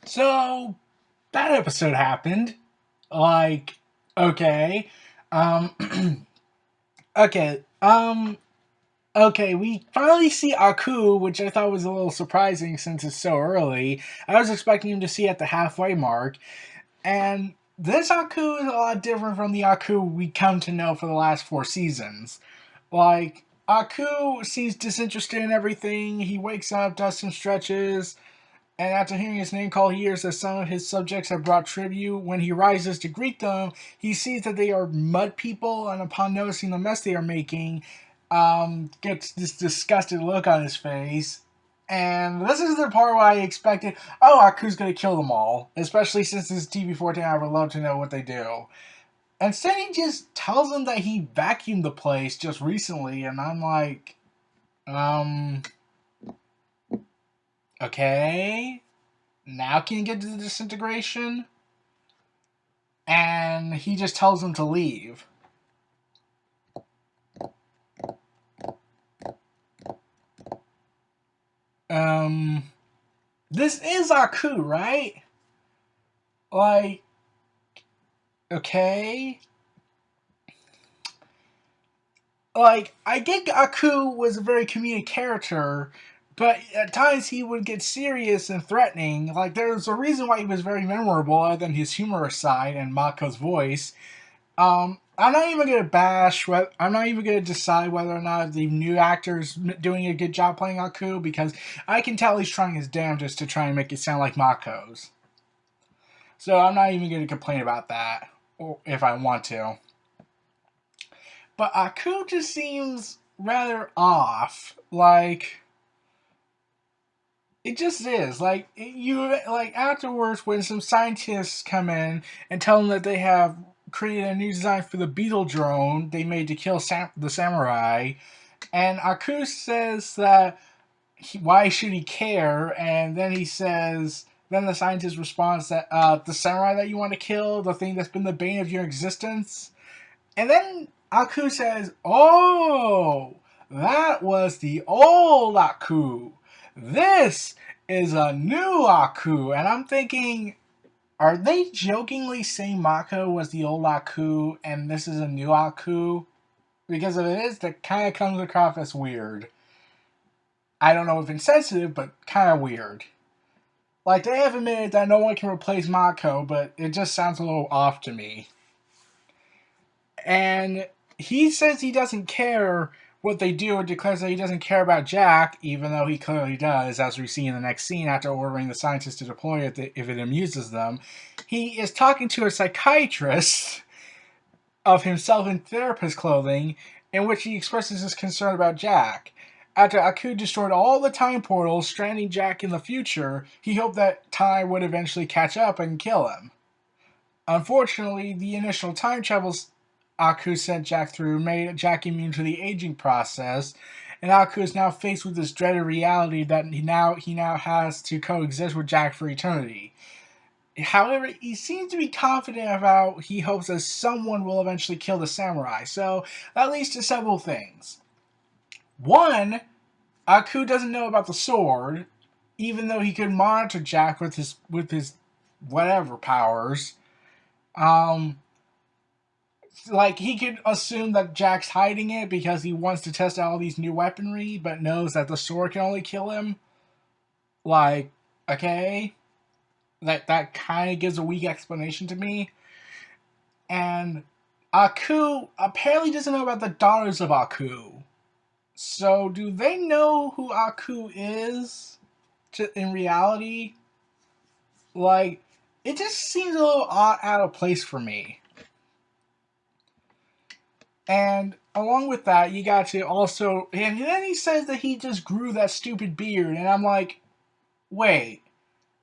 So that episode happened. Like, okay, um, okay, okay. We finally see Aku, which I thought was a little surprising since it's so early. I was expecting him to see at the halfway mark, and this Aku is a lot different from the Aku we come to know for the last 4 seasons. Like, Aku seems disinterested in everything. He wakes up, does some stretches, and after hearing his name called, he hears that some of his subjects have brought tribute. When he rises to greet them, he sees that they are mud people, and upon noticing the mess they are making, gets this disgusted look on his face. And this is the part where I expected, oh, Aku's gonna kill them all, especially since this is TV-14. I would love to know what they do. Instead, he just tells them that he vacuumed the place just recently, and I'm like, um, okay. Now can you get to the disintegration? And he just tells them to leave. Um, this is Aku, right? Like, okay. Like, I get Aku was a very comedic character, but at times he would get serious and threatening. Like, there's a reason why he was very memorable, other than his humorous side and Mako's voice. I'm not even gonna bash. I'm not even gonna decide whether or not the new actor's doing a good job playing Aku, because I can tell he's trying his damnedest to try and make it sound like Mako's. So I'm not even gonna complain about that, or if I want to. But Aku just seems rather off. Like, it just is. Like, you like afterwards when some scientists come in and tell them that they have created a new design for the beetle drone they made to kill the samurai, and Aku says that why should he care? And then he says, then the scientist responds that the samurai that you want to kill, the thing that's been the bane of your existence. And then Aku says, "Oh, that was the old Aku. This is a new Aku." And I'm thinking, are they jokingly saying Mako was the old Aku and this is a new Aku? Because if it is, that kind of comes across as weird. I don't know if insensitive, but kind of weird. Like, they have admitted that no one can replace Mako, but it just sounds a little off to me. And he says he doesn't care what they do, and declares that he doesn't care about Jack, even though he clearly does, as we see in the next scene after ordering the scientists to deploy it if it amuses them. He is talking to a psychiatrist of himself in therapist clothing, in which he expresses his concern about Jack. After Aku destroyed all the time portals, stranding Jack in the future, he hoped that time would eventually catch up and kill him. Unfortunately, the initial time travels Aku sent Jack through made Jack immune to the aging process, and Aku is now faced with this dreaded reality that he now has to coexist with Jack for eternity. However, he seems to be confident about he hopes that someone will eventually kill the samurai. So that leads to several things. One, Aku doesn't know about the sword, even though he could monitor Jack with his whatever powers. Um, like, he could assume that Jack's hiding it because he wants to test out all these new weaponry, but knows that the sword can only kill him. Like, okay, that kind of gives a weak explanation to me. And Aku apparently doesn't know about the daughters of Aku. So, do they know who Aku is in reality? Like, it just seems a little odd, out of place for me. And along with that, you got to also. And then he says that he just grew that stupid beard. And I'm like, wait.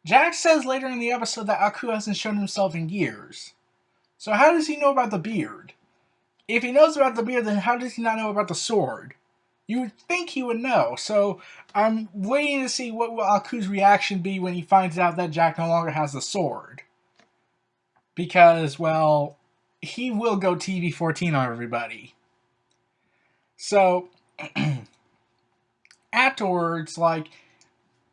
Jack says later in the episode that Aku hasn't shown himself in years. So, how does he know about the beard? If he knows about the beard, then how does he not know about the sword? You would think he would know. So I'm waiting to see what will Aku's reaction be when he finds out that Jack no longer has the sword. Because, well, he will go TV-14 on everybody. So afterwards, like,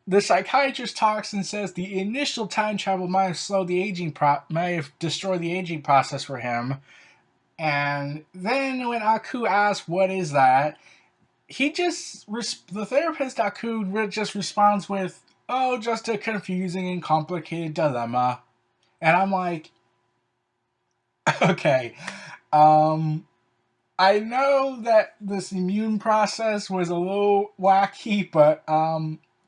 The psychiatrist talks and says the initial time travel might have slowed the might have destroyed the aging process for him. And then when Aku asks, "What is that?" the therapist Aku just responds with, "Oh, just a confusing and complicated dilemma." And I'm like, okay, um, I know that this immune process was a little wacky, but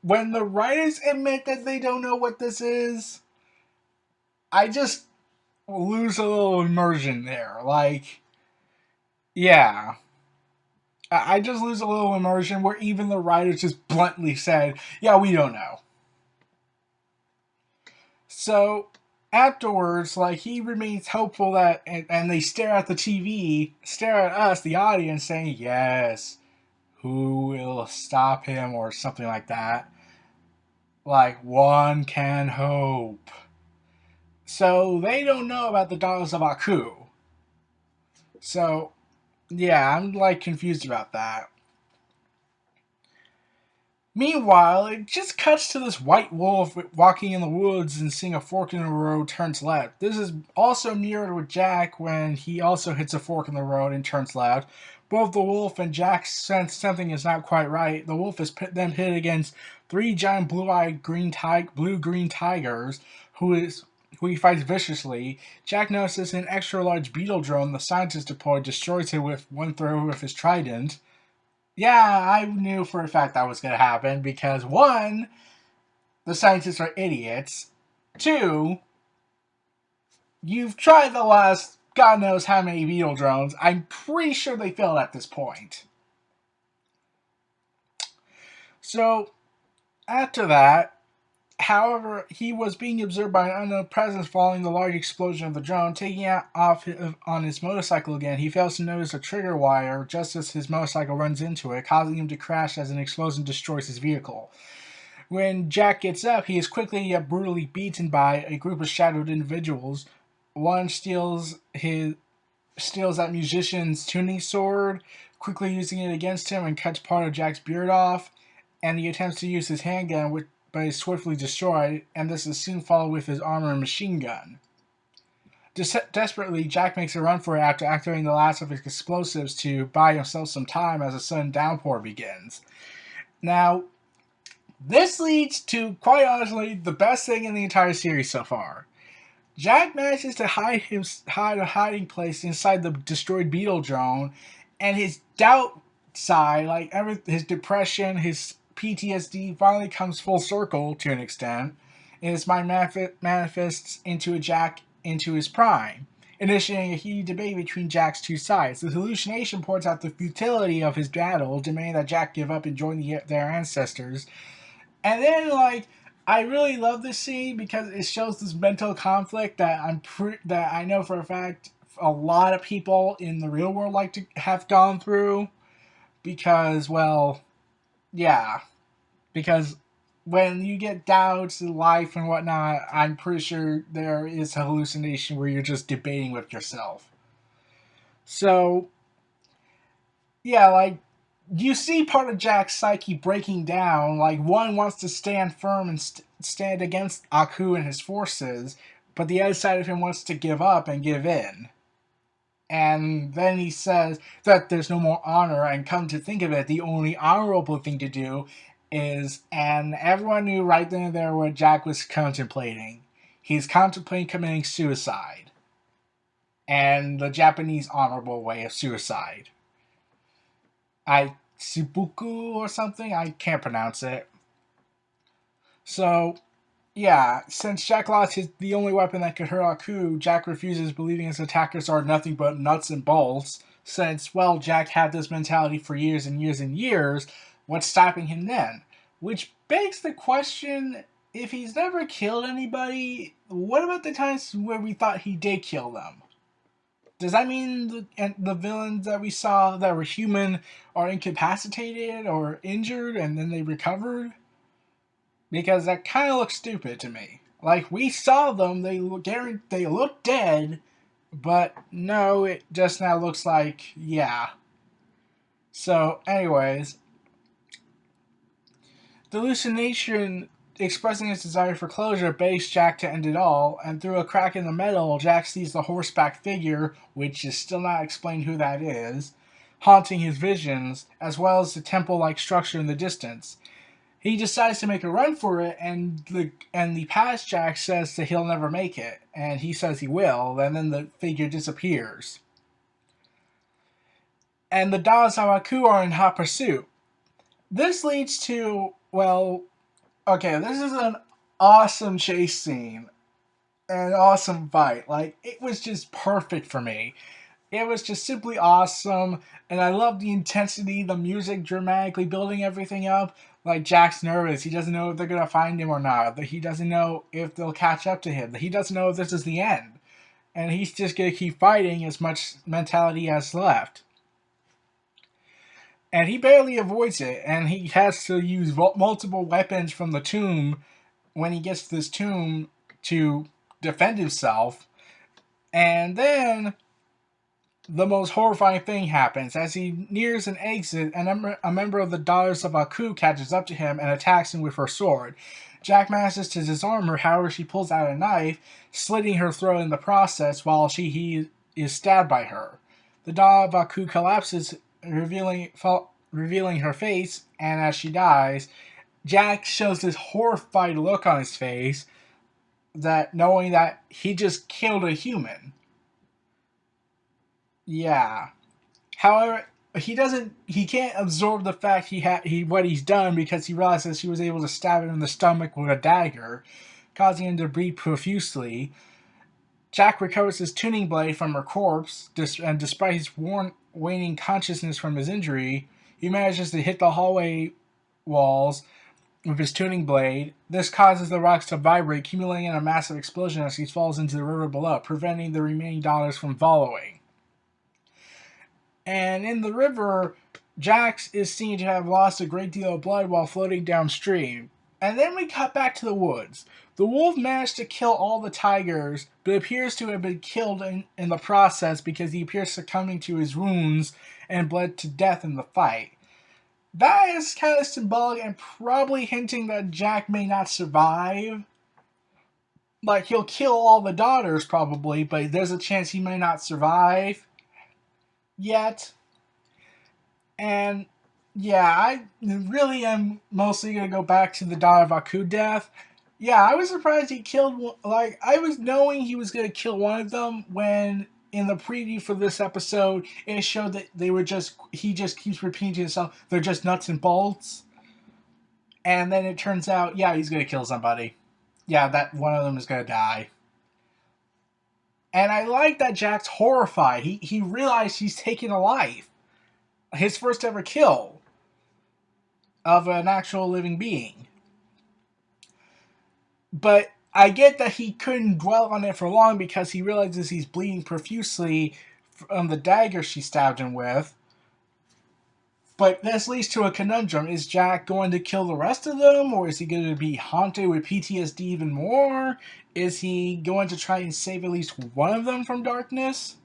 when the writers admit that they don't know what this is, I just lose a little immersion there. Like, yeah. I just lose a little immersion where even the writers just bluntly said, "Yeah, we don't know." So afterwards, like he remains hopeful that, and they stare at the TV, stare at us, the audience, saying, "Yes, who will stop him?" or something like that. Like one can hope. So they don't know about the Daughters of Aku. So yeah, I'm like confused about that. Meanwhile, it just cuts to this white wolf walking in the woods and seeing a fork in the road turns left. This is also mirrored with Jack when he also hits a fork in the road and turns left. Both the wolf and Jack sense something is not quite right. The wolf is then pitted against three giant blue-eyed blue-green tigers who he fights viciously. Jack notices an extra-large beetle drone the scientist deployed destroys him with one throw with his trident. Yeah, I knew for a fact that was going to happen because one, the scientists are idiots. Two, you've tried the last God knows how many beetle drones. I'm pretty sure they failed at this point. So, after that, however, he was being observed by an unknown presence following the large explosion of the drone. Taking it off on his motorcycle again, he fails to notice a trigger wire just as his motorcycle runs into it, causing him to crash as an explosion destroys his vehicle. When Jack gets up, he is quickly yet brutally beaten by a group of shadowed individuals. One steals that musician's tuning sword, quickly using it against him and cuts part of Jack's beard off, and he attempts to use his handgun, but is swiftly destroyed, and this is soon followed with his armor and machine gun. Desperately, Jack makes a run for it after activating the last of his explosives to buy himself some time as a sudden downpour begins. Now, this leads to, quite honestly, the best thing in the entire series so far. Jack manages to hide a hiding place inside the destroyed beetle drone, and his doubt side, like his depression, his PTSD, finally comes full circle to an extent, and his mind manifests into into his prime, initiating a heated debate between Jack's two sides. The hallucination points out the futility of his battle, demanding that Jack give up and join their ancestors. And then, like, I really love this scene because it shows this mental conflict that that I know for a fact a lot of people in the real world like to have gone through. Because, well, yeah, because when you get doubts in life and whatnot, I'm pretty sure there is a hallucination where you're just debating with yourself. So, yeah, like you see part of Jack's psyche breaking down. Like one wants to stand firm and stand against Aku and his forces, but the other side of him wants to give up and give in. And then he says that there's no more honor, and come to think of it, the only honorable thing to do is, and everyone knew right then and there what Jack was contemplating. He's contemplating committing suicide. And the Japanese honorable way of suicide. Sibuku or something? I can't pronounce it. So, yeah, since Jack lost the only weapon that could hurt Aku, Jack refuses, believing his attackers are nothing but nuts and bolts. Since, well, Jack had this mentality for years and years and years, what's stopping him then? Which begs the question, if he's never killed anybody, what about the times where we thought he did kill them? Does that mean the villains that we saw that were human are incapacitated or injured and then they recovered? Because that kind of looks stupid to me. Like we saw them, they look dead, but no, it just now looks like yeah. So, anyways, the hallucination expressing his desire for closure, begs Jack to end it all, and through a crack in the metal, Jack sees the horseback figure, which is still not explained who that is, haunting his visions, as well as the temple-like structure in the distance. He decides to make a run for it, and the past Jack says that he'll never make it, and he says he will, and then the figure disappears. And the Daws of Aku are in hot pursuit. This leads to, well, okay, this is an awesome chase scene, an awesome fight. Like, it was just perfect for me. It was just simply awesome, and I love the intensity, the music dramatically building everything up. Like, Jack's nervous. He doesn't know if they're going to find him or not. He doesn't know if they'll catch up to him. He doesn't know if this is the end. And he's just going to keep fighting as much mentality as left. And he barely avoids it, and he has to use multiple weapons from the tomb when he gets to this tomb to defend himself. And then the most horrifying thing happens. As he nears an exit, a member of the Daughters of Aku catches up to him and attacks him with her sword. Jack manages to disarm her, however she pulls out a knife, slitting her throat in the process while he is stabbed by her. The Daughter of Aku collapses, revealing her face, and as she dies, Jack shows this horrified look on his face, that knowing that he just killed a human. Yeah. However, he can't absorb the fact what he's done, because he realizes she was able to stab him in the stomach with a dagger, causing him to bleed profusely. Jack recovers his tuning blade from her corpse, and despite his waning consciousness from his injury, he manages to hit the hallway walls with his tuning blade. This causes the rocks to vibrate, accumulating in a massive explosion as he falls into the river below, preventing the remaining daughters from following. And in the river, Jax is seen to have lost a great deal of blood while floating downstream. And then we cut back to the woods. The wolf managed to kill all the tigers, but appears to have been killed in the process because he appears succumbing to his wounds and bled to death in the fight. That is kind of symbolic and probably hinting that Jack may not survive. Like, he'll kill all the daughters probably, but there's a chance he may not survive yet. And yeah, I really am mostly going to go back to the Daughter of Aku death. Yeah, I was surprised he killed, like, I was knowing he was going to kill one of them when in the preview for this episode it showed that he just keeps repeating to himself, they're just nuts and bolts. And then it turns out, yeah, he's going to kill somebody. Yeah, that one of them is going to die. And I like that Jack's horrified. He realized he's taken a life. His first ever kill of an actual living being. But I get that he couldn't dwell on it for long because he realizes he's bleeding profusely from the dagger she stabbed him with. But this leads to a conundrum. Is Jack going to kill the rest of them, or is he going to be haunted with PTSD even more? Is he going to try and save at least one of them from darkness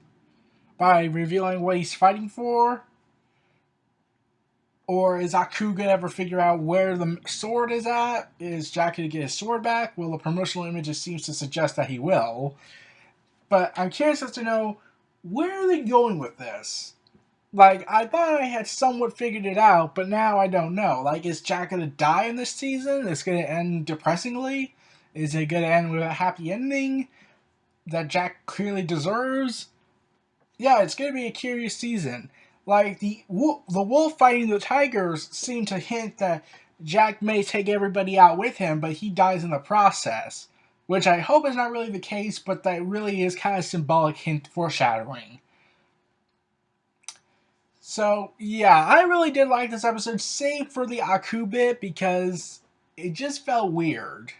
by revealing what he's fighting for? Or is Aku going to ever figure out where the sword is at? Is Jack going to get his sword back? Well, the promotional images seems to suggest that he will. But I'm curious as to know, where are they going with this? Like, I thought I had somewhat figured it out, but now I don't know. Like, is Jack going to die in this season? Is it going to end depressingly? Is it going to end with a happy ending that Jack clearly deserves? Yeah, it's going to be a curious season. Like, the wolf fighting the tigers seemed to hint that Jack may take everybody out with him, but he dies in the process. Which I hope is not really the case, but that really is kind of symbolic hint foreshadowing. So, yeah, I really did like this episode, save for the Aku bit, because it just felt weird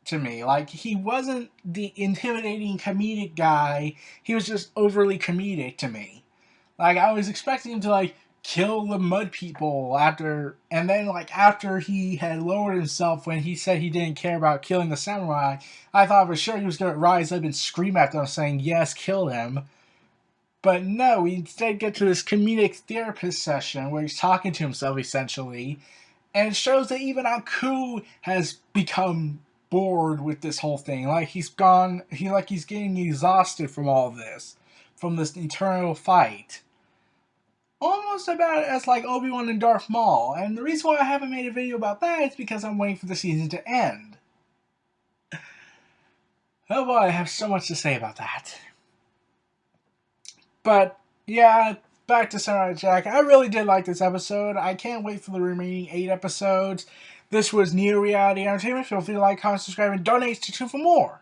to me. Like, he wasn't the intimidating comedic guy, he was just overly comedic to me. Like, I was expecting him to, like, kill the mud people after, and then, like, after he had lowered himself when he said he didn't care about killing the samurai, I thought for sure he was going to rise up and scream at them saying, yes, kill him. But no, we instead get to this comedic therapist session where he's talking to himself, essentially. And it shows that even Aku has become bored with this whole thing. Like he's getting exhausted from all this, from this eternal fight. Almost about as like Obi-Wan and Darth Maul. And the reason why I haven't made a video about that is because I'm waiting for the season to end. Oh boy, I have so much to say about that. But yeah, back to Samurai Jack. I really did like this episode. I can't wait for the remaining 8 episodes. This was Neo Reality Entertainment. Feel free to like, comment, subscribe, and donate to tune for more.